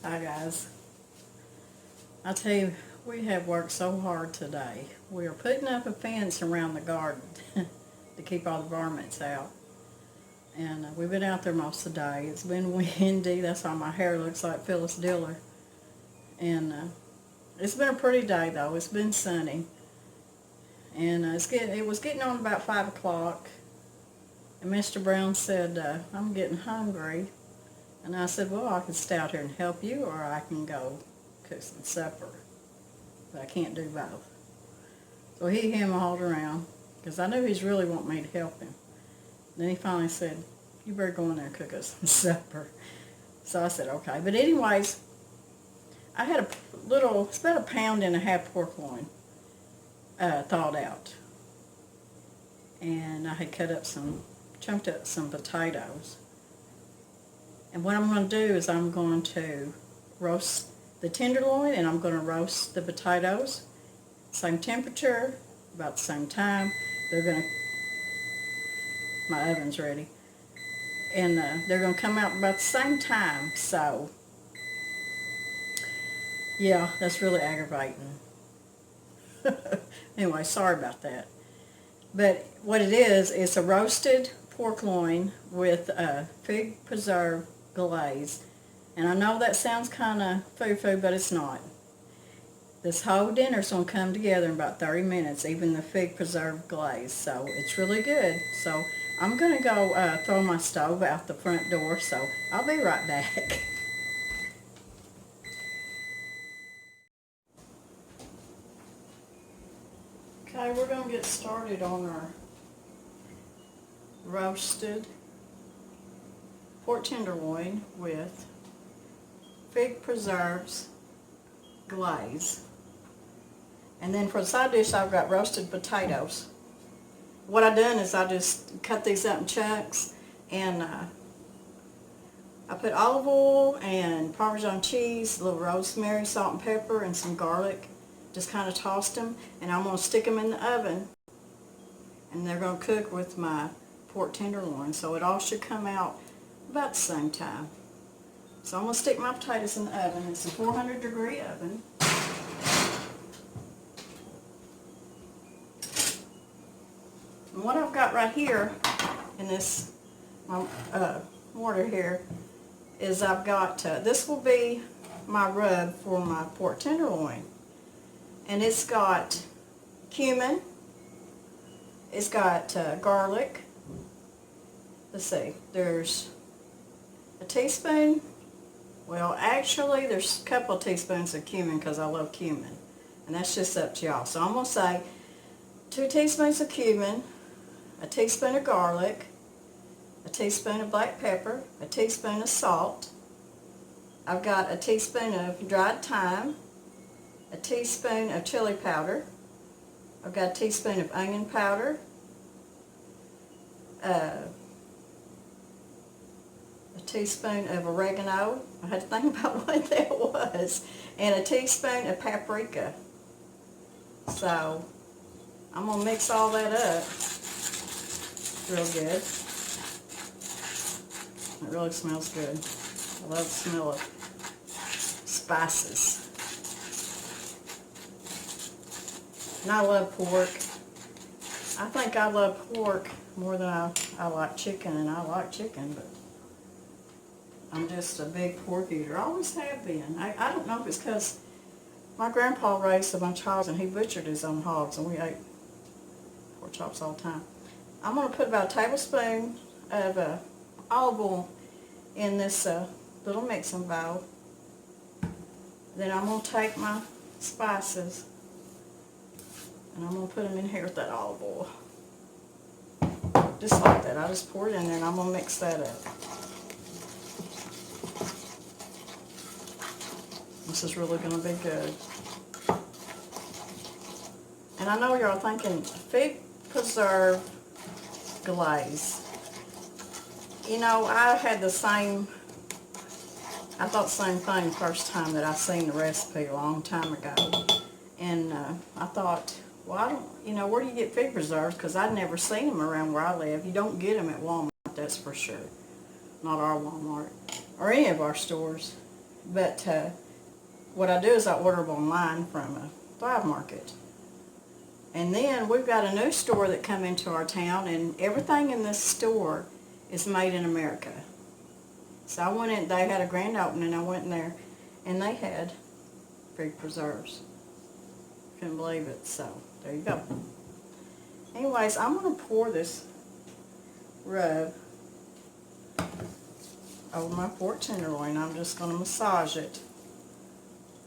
Hi guys. I tell you, we have worked so hard today. We are putting up a fence around the garden to keep all the varmints out. And we've been out there most of the day. It's been windy. That's why my hair looks like Phyllis Diller. And it's been a pretty day though. It's been sunny. And it was getting on about 5 o'clock. And Mr. Brown said, I'm getting hungry. And I said, well, I can stay out here and help you, or I can go cook some supper. But I can't do both. So he hauled around, because I knew he's really wanting me to help him. Then he finally said, you better go in there and cook us some supper. So I said, okay. But anyways, I had it's about 1.5 pounds pork loin thawed out. And I had chunked up some potatoes. And what I'm going to do is I'm going to roast the tenderloin and I'm going to roast the potatoes. Same temperature, about the same time. My oven's ready. And they're going to come out about the same time. So, yeah, that's really aggravating. Anyway, sorry about that. But what it is, it's a roasted pork loin with fig preserve glaze. And I know that sounds kind of foo-foo, but it's not. This whole dinner's going to come together in about 30 minutes, even the fig preserve glaze. So it's really good. So I'm going to go throw my stove out the front door, so I'll be right back. Okay, we're going to get started on our roasted pork tenderloin with fig preserves glaze. And then for the side dish, I've got roasted potatoes. What I've done is I just cut these up in chunks, and I put olive oil and Parmesan cheese, a little rosemary, salt and pepper, and some garlic. Just kind of tossed them, and I'm going to stick them in the oven, and they're going to cook with my pork tenderloin, so it all should come out about the same time. So I'm going to stick my potatoes in the oven. It's a 400-degree oven. And what I've got right here in this mortar here is I've got, this will be my rub for my pork tenderloin. And it's got cumin, it's got garlic. Let's see, there's a teaspoon, well actually there's a couple of teaspoons of cumin because I love cumin. And that's just up to y'all. So I'm going to say 2 teaspoons of cumin, a teaspoon of garlic, a teaspoon of black pepper, a teaspoon of salt. I've got a teaspoon of dried thyme, a teaspoon of chili powder. I've got a teaspoon of onion powder, a teaspoon of oregano. I had to think about what that was. And a teaspoon of paprika. So I'm going to mix all that up real good. It really smells good. I love the smell of spices. And I love pork. I think I love pork more than I like chicken, and I like chicken, but I'm just a big pork eater. I always have been. I don't know if it's because my grandpa raised a bunch of hogs and he butchered his own hogs, and we ate pork chops all the time. I'm going to put about a tablespoon of olive oil in this little mixing bowl. Then I'm going to take my spices and I'm going to put them in here with that olive oil. Just like that. I just pour it in there and I'm going to mix that up. This is really going to be good. And I know y'all thinking, fig preserve glaze. You know, I thought the same thing the first time that I seen the recipe a long time ago. And I thought, well, I don't, you know, where do you get fig preserves? Because I'd never seen them around where I live. You don't get them at Walmart, that's for sure. Not our Walmart. Or any of our stores. But what I do is I order them online from a Thrive Market. And then we've got a new store that come into our town, and everything in this store is made in America. So I went in, they had a grand opening, I went in there, and they had fig preserves. Couldn't believe it, so there you go. Anyways, I'm going to pour this rub over my pork tenderloin. I'm just going to massage it.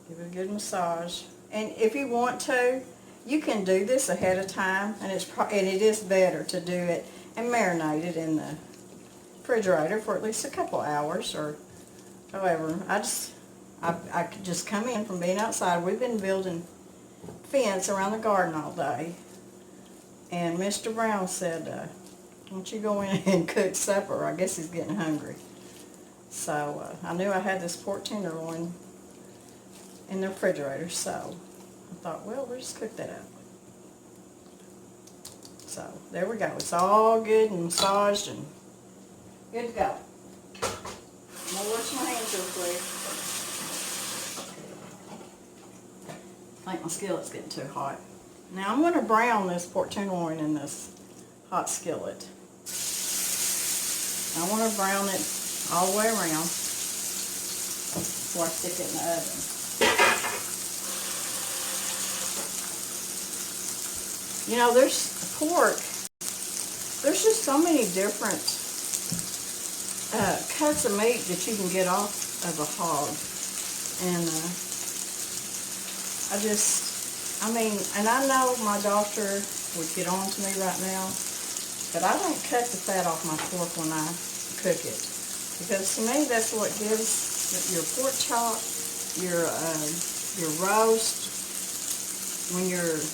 Give it a good massage. And if you want to, you can do this ahead of time, and it is better to do it and marinate it in the refrigerator for at least a couple hours, or however. I could just come in from being outside. We've been building fence around the garden all day, and Mr. Brown said, why don't you go in and cook supper? I guess he's getting hungry. So I knew I had this pork tenderloin in the refrigerator, so I thought, well, we'll just cook that up. So there we go. It's all good and massaged and good to go. I'm going to wash my hands real quick. I think my skillet's getting too hot. Now I'm going to brown this pork tenderloin in this hot skillet. I want to brown it all the way around before I stick it in the oven. You know, there's pork. There's just so many different cuts of meat that you can get off of a hog. And and I know my doctor would get on to me right now, but I don't cut the fat off my pork when I cook it. Because to me, that's what gives your pork chop, your roast, when you're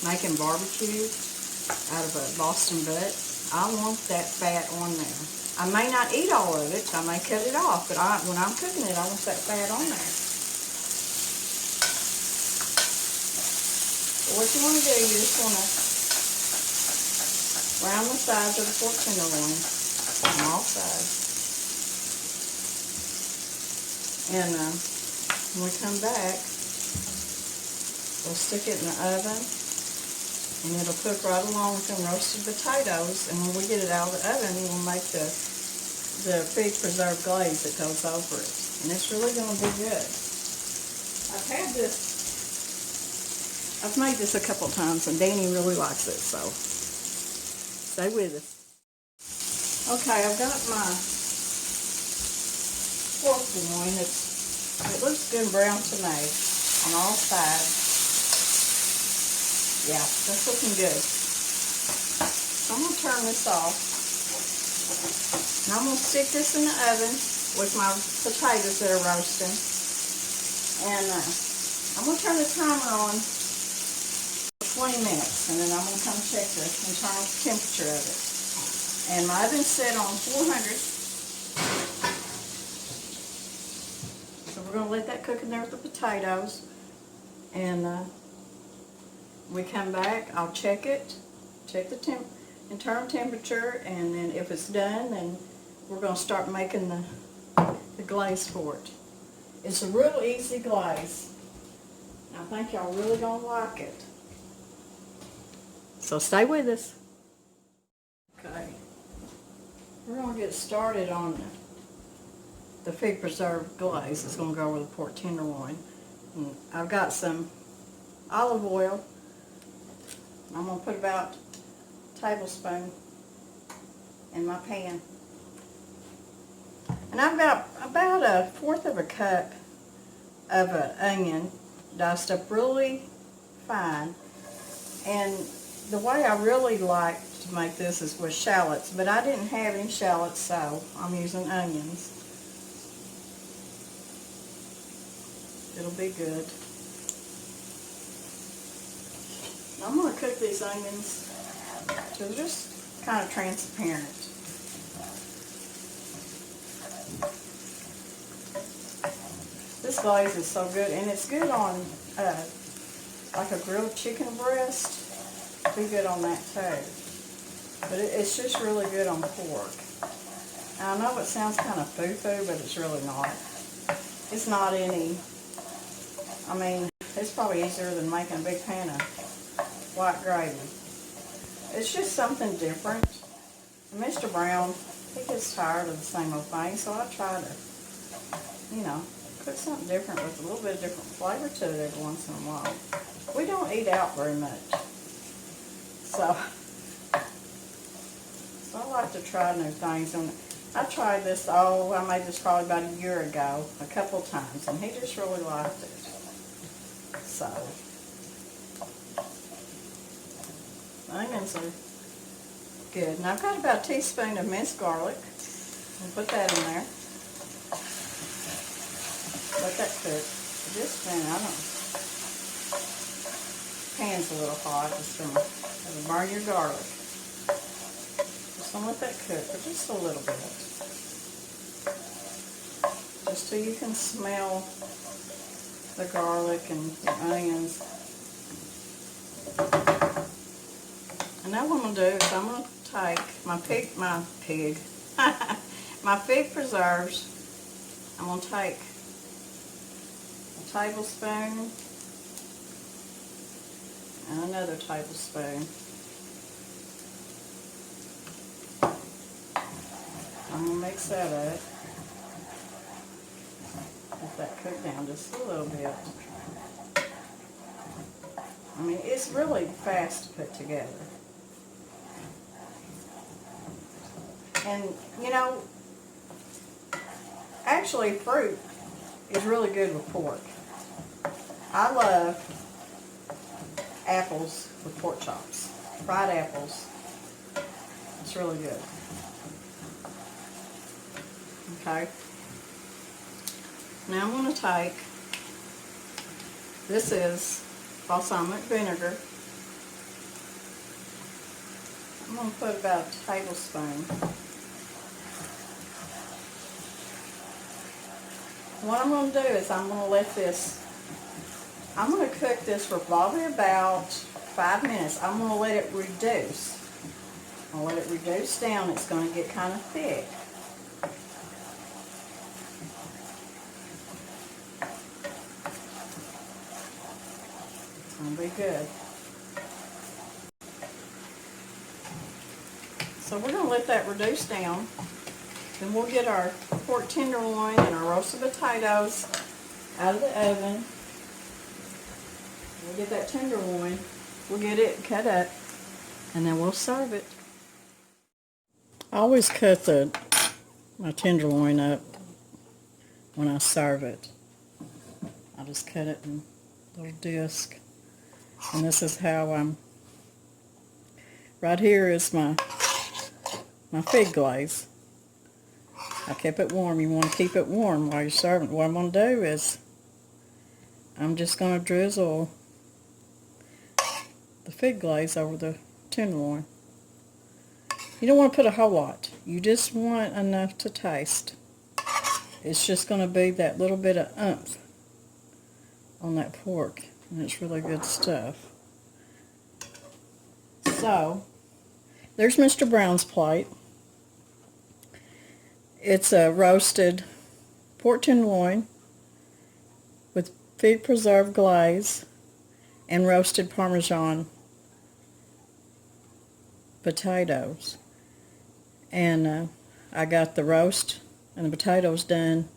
making barbecue out of a Boston butt, I want that fat on there. I may not eat all of it, I may cut it off, but when I'm cooking it, I want that fat on there. So what you want to do, you just want to brown the sides of the pork tenderloin on all sides. And when we come back, we'll stick it in the oven, and it'll cook right along with them roasted potatoes. And when we get it out of the oven, we'll make the fig preserve glaze that goes over it. And it's really going to be good. I've made this a couple times, and Danny really likes it, so stay with us. Okay, I've got my pork tenderloin. It looks good brown to me on all sides. Yeah, that's looking good. So I'm going to turn this off. Now I'm going to stick this in the oven with my potatoes that are roasting. And I'm going to turn the timer on for 20 minutes. And then I'm going to come check the internal temperature of it. And my oven's set on 400. So we're going to let that cook in there with the potatoes. And we come back, I'll check it, check the internal temperature, and then if it's done, then we're going to start making the glaze for it. It's a real easy glaze. I think y'all really going to like it. So stay with us. Okay, we're going to get started on the fig preserve glaze. It's going to go with the pork tenderloin. And I've got some olive oil. I'm going to put about a tablespoon in my pan. And I've got about 1/4 of a cup of an onion diced up really fine. And the way I really like to make this is with shallots, but I didn't have any shallots, so I'm using onions. It'll be good. I'm going to cook these onions till they're just kind of transparent. This glaze is so good, and it's good on like a grilled chicken breast. Be good on that too. But it's just really good on pork. Now, I know it sounds kind of foo-foo, but it's really not. it's not any, I mean, it's probably easier than making a big pan of white gravy. It's just something different. And Mr. Brown, he gets tired of the same old thing, so I try to, you know, put something different with a little bit of different flavor to it every once in a while. We don't eat out very much. So I like to try new things. And I tried this, I made this probably about a year ago, a couple of times, and he just really liked it. So, onions are good. And I've got about a teaspoon of minced garlic. I'll put that in there. Let that cook. Just a minute, pan's a little hot, just it'll burn your garlic. Just gonna let that cook for just a little bit. Just so you can smell the garlic and the onions. And now what I'm gonna do is I'm gonna take my fig preserves. I'm gonna take a tablespoon and another tablespoon. I'm gonna mix that up. Let that cook down just a little bit. I mean, it's really fast to put together. And, you know, actually fruit is really good with pork. I love apples with pork chops. Fried apples. It's really good. Okay. Now I'm going to take, this is balsamic vinegar. I'm going to put about a tablespoon. What I'm going to do is I'm going to let this, I'm going to cook this for probably about 5 minutes. I'm going to let it reduce. I'll let it reduce down. It's going to get kind of thick. It's going to be good. So we're going to let that reduce down. Then we'll get our pork tenderloin and our roasted potatoes out of the oven. We'll get that tenderloin. We'll get it cut up, and then we'll serve it. I always cut my tenderloin up when I serve it. I just cut it in little disc. And this is how right here is my fig glaze. I kept it warm. You want to keep it warm while you're serving. What I'm going to do is I'm just going to drizzle the fig glaze over the tenderloin. You don't want to put a whole lot. You just want enough to taste. It's just going to be that little bit of oomph on that pork, and it's really good stuff. So, there's Mr. Brown's plate. It's a roasted pork tenderloin with fig preserve glaze and roasted Parmesan potatoes. And I got the roast and the potatoes done.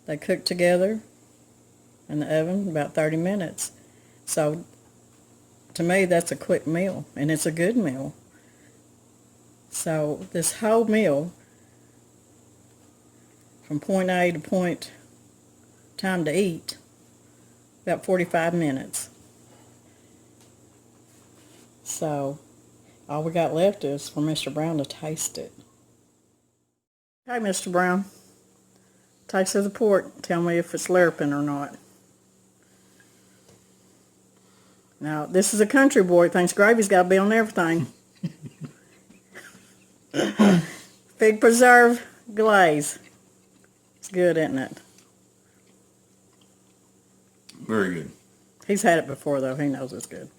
They cooked together in the oven about 30 minutes. So to me, that's a quick meal, and it's a good meal. So this whole meal, from point A to point time to eat, about 45 minutes. So all we got left is for Mr. Brown to taste it. Okay, Mr. Brown, taste of the pork. Tell me if it's slurping or not. Now, this is a country boy. Thinks gravy's got to be on everything. Fig preserve glaze. It's good, isn't it? Very good. He's had it before, though. He knows it's good.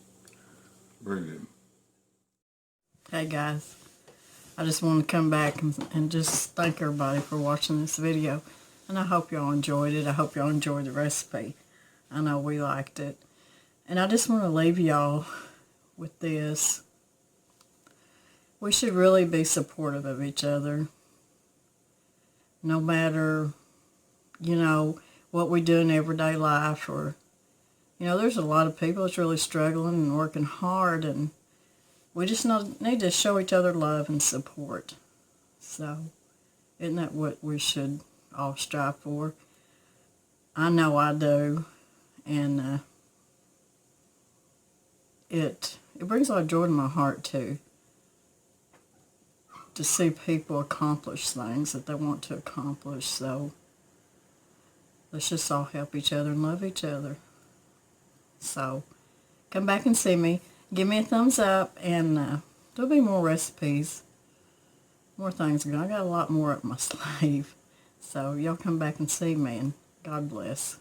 Very good. Hey, guys. I just want to come back and just thank everybody for watching this video. And I hope y'all enjoyed it. I hope y'all enjoyed the recipe. I know we liked it. And I just want to leave y'all with this. We should really be supportive of each other. No matter, what we do in everyday life, or, there's a lot of people that's really struggling and working hard, and we just need to show each other love and support. So, isn't that what we should all strive for? I know I do, and it brings a lot of joy to my heart too, to see people accomplish things that they want to accomplish. So let's just all help each other and love each other. So come back and see me. Give me a thumbs up, and there'll be more recipes, more things. I got a lot more up my sleeve. So y'all come back and see me, and God bless.